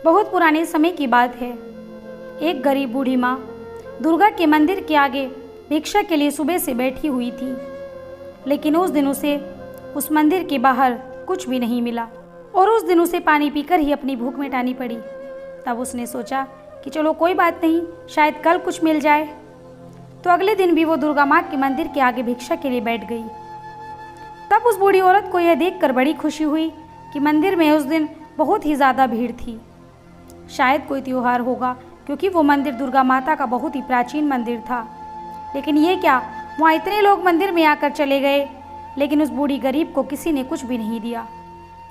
बहुत पुराने समय की बात है। एक गरीब बूढ़ी माँ दुर्गा के मंदिर के आगे भिक्षा के लिए सुबह से बैठी हुई थी, लेकिन उस दिन उसे उस मंदिर के बाहर कुछ भी नहीं मिला और उस दिन उसे पानी पीकर ही अपनी भूख मिटानी पड़ी। तब उसने सोचा कि चलो कोई बात नहीं, शायद कल कुछ मिल जाए। तो अगले दिन भी वो दुर्गा माँ के मंदिर के आगे भिक्षा के लिए बैठ गई। तब उस बूढ़ी औरत को यह देखकर बड़ी खुशी हुई कि मंदिर में उस दिन बहुत ही ज़्यादा भीड़ थी। शायद कोई त्योहार होगा, क्योंकि वो मंदिर दुर्गा माता का बहुत ही प्राचीन मंदिर था। लेकिन ये क्या, वहाँ इतने लोग मंदिर में आकर चले गए, लेकिन उस बूढ़ी गरीब को किसी ने कुछ भी नहीं दिया,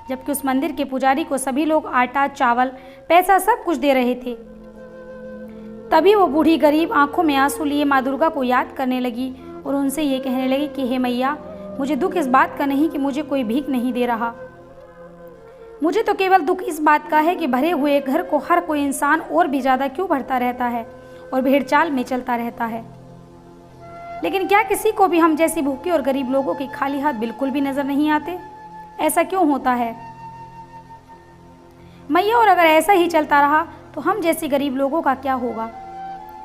जबकि उस मंदिर के पुजारी को सभी लोग आटा, चावल, पैसा सब कुछ दे रहे थे। तभी वो बूढ़ी गरीब आंखों में आंसू लिए माँ दुर्गा को याद करने लगी और उनसे ये कहने लगी कि हे मैया, मुझे दुख इस बात का नहीं कि मुझे कोई भीख नहीं दे रहा। मुझे तो केवल दुख इस बात का है कि भरे हुए घर को हर कोई इंसान और भी ज़्यादा क्यों भरता रहता है और भेड़चाल में चलता रहता है। लेकिन क्या किसी को भी हम जैसे भूखे और गरीब लोगों के खाली हाथ बिल्कुल भी नजर नहीं आते? ऐसा क्यों होता है मैया? और अगर ऐसा ही चलता रहा तो हम जैसे गरीब लोगों का क्या होगा?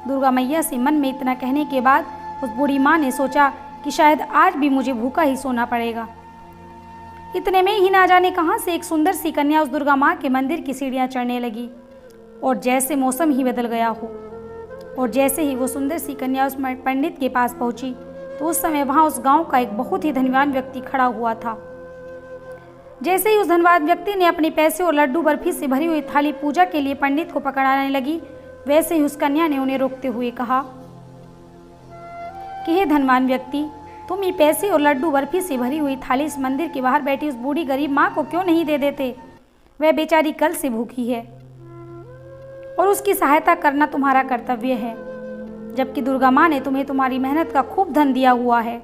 दुर्गा मैया से मन में इतना कहने के बाद उस बूढ़ी माँ ने सोचा कि शायद आज भी मुझे भूखा ही सोना पड़ेगा। इतने में ही ना जाने कहाँ से एक सुंदर सी कन्या उस दुर्गा माँ के मंदिर की सीढ़ियाँ चढ़ने लगी और जैसे मौसम ही बदल गया हो। और जैसे ही वो सुंदर सी कन्या उस पंडित के पास पहुंची तो उस समय वहाँ उस गांव का एक बहुत ही धनवान व्यक्ति खड़ा हुआ था। जैसे ही उस धनवान व्यक्ति ने अपने पैसे और लड्डू बर्फी से भरी हुई थाली पूजा के लिए पंडित को पकड़ाने लगी, वैसे ही उस कन्या ने उन्हें रोकते हुए कहा कि हे धनवान व्यक्ति, तुम ये पैसे और लड्डू बर्फी से भरी हुई थाली इस मंदिर के बाहर बैठी उस बूढ़ी गरीब माँ को क्यों नहीं दे देते? वह बेचारी कल से भूखी है और उसकी सहायता करना तुम्हारा कर्तव्य है, जबकि दुर्गा माँ ने तुम्हें तुम्हारी मेहनत का खूब धन दिया हुआ है।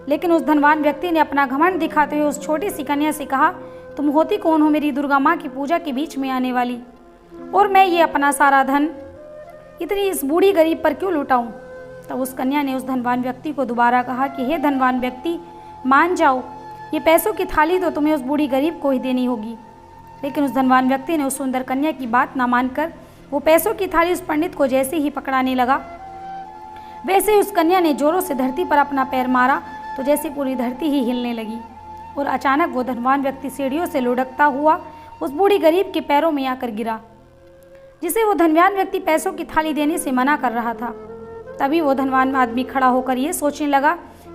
लेकिन उस धनवान व्यक्ति ने अपना घमंड दिखाते हुए उस छोटी सी कन्या से कहा, तुम होती कौन हो मेरी दुर्गा माँ की पूजा के बीच में आने वाली, और मैं ये अपना सारा धन इतनी इस बूढ़ी गरीब पर क्यों लुटाऊं? तब उस कन्या ने उस धनवान व्यक्ति को दोबारा कहा कि हे धनवान व्यक्ति, मान जाओ, ये पैसों की थाली तो तुम्हें उस बूढ़ी गरीब को ही देनी होगी। लेकिन उस धनवान व्यक्ति ने उस सुंदर कन्या की बात ना मानकर वो पैसों की थाली उस पंडित को जैसे ही पकड़ाने लगा, वैसे ही उस कन्या ने जोरों से धरती पर अपना पैर मारा तो जैसे पूरी धरती ही हिलने लगी और अचानक वो धनवान व्यक्ति सीढ़ियों से लुढ़कता हुआ उस बूढ़ी गरीब के पैरों में आकर गिरा, जिसे वो धनवान व्यक्ति पैसों की थाली देने से मना कर रहा था। तभी वो धनवान आदमी खड़ा होकर ये सोचने लगा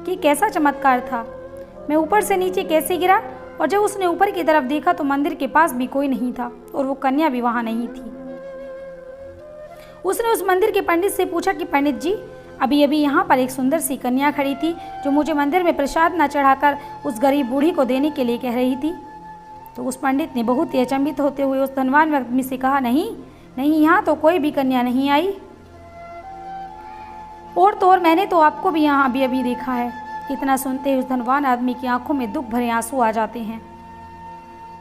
कि कैसा चमत्कार था, मैं ऊपर से नीचे कैसे गिरा? और जब उसने ऊपर की तरफ देखा तो मंदिर के पास भी कोई नहीं था और वो कन्या भी वहाँ नहीं थी। उसने उस मंदिर के पंडित से पूछा कि पंडित जी, अभी अभी यहाँ पर एक सुंदर सी कन्या खड़ी थी जो मुझे मंदिर में प्रसाद न चढ़ाकर उस गरीब बूढ़ी को देने के लिए कह रही थी। तो उस पंडित ने बहुत ही अचंभित होते हुए उस धनवान आदमी से कहा, नहीं नहीं, यहाँ तो कोई भी कन्या नहीं आई, और तो और मैंने तो आपको भी यहाँ अभी अभी देखा है। इतना सुनते ही उस धनवान आदमी की आंखों में दुख भरे आंसू आ जाते हैं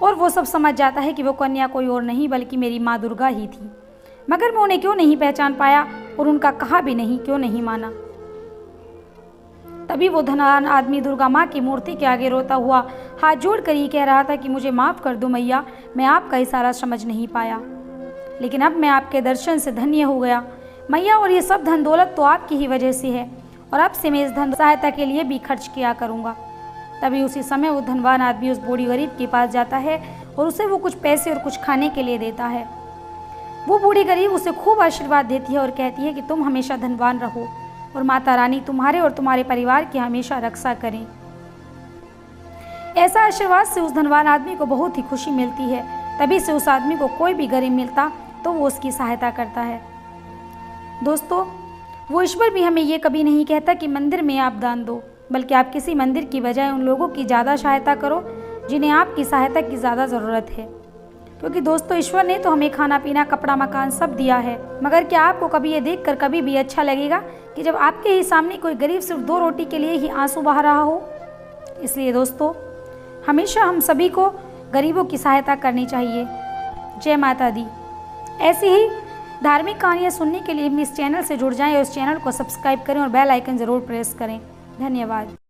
और वो सब समझ जाता है कि वो कन्या कोई और नहीं बल्कि मेरी माँ दुर्गा ही थी, मगर मैं उन्हें क्यों नहीं पहचान पाया और उनका कहा भी नहीं क्यों नहीं माना। तभी वो धनवान आदमी दुर्गा माँ की मूर्ति के आगे रोता हुआ हाथ जोड़कर ये कह रहा था कि मुझे माफ़ कर दो मैया, मैं आपका इशारा समझ नहीं पाया, लेकिन अब मैं आपके दर्शन से धन्य हो गया मैया, और ये सब धन दौलत तो आपकी ही वजह से है और अब से मैं इस धन सहायता के लिए भी खर्च किया करूँगा। तभी उसी समय वो धनवान आदमी उस बूढ़ी गरीब के पास जाता है और उसे वो कुछ पैसे और कुछ खाने के लिए देता है। वो बूढ़ी गरीब उसे खूब आशीर्वाद देती है और कहती है कि तुम हमेशा धनवान रहो और माता रानी तुम्हारे और तुम्हारे परिवार की हमेशा रक्षा करें। ऐसा आशीर्वाद से उस धनवान आदमी को बहुत ही खुशी मिलती है। तभी से उस आदमी को कोई भी गरीब मिलता तो वो उसकी सहायता करता है। दोस्तों, वो ईश्वर भी हमें ये कभी नहीं कहता कि मंदिर में आप दान दो, बल्कि आप किसी मंदिर की बजाय उन लोगों की ज़्यादा सहायता करो जिन्हें आपकी सहायता की ज़्यादा ज़रूरत है। क्योंकि दोस्तों, ईश्वर ने तो हमें खाना पीना कपड़ा मकान सब दिया है, मगर क्या आपको कभी ये देखकर कभी भी अच्छा लगेगा कि जब आपके ही सामने कोई गरीब सिर्फ 2 रोटी के लिए ही आंसू बहा रहा हो? इसलिए दोस्तों, हमेशा हम सभी को गरीबों की सहायता करनी चाहिए। जय माता दी। ऐसी ही धार्मिक कहानियाँ सुनने के लिए इस चैनल से जुड़ जाएं और इस चैनल को सब्सक्राइब करें और बेल आइकन ज़रूर प्रेस करें। धन्यवाद।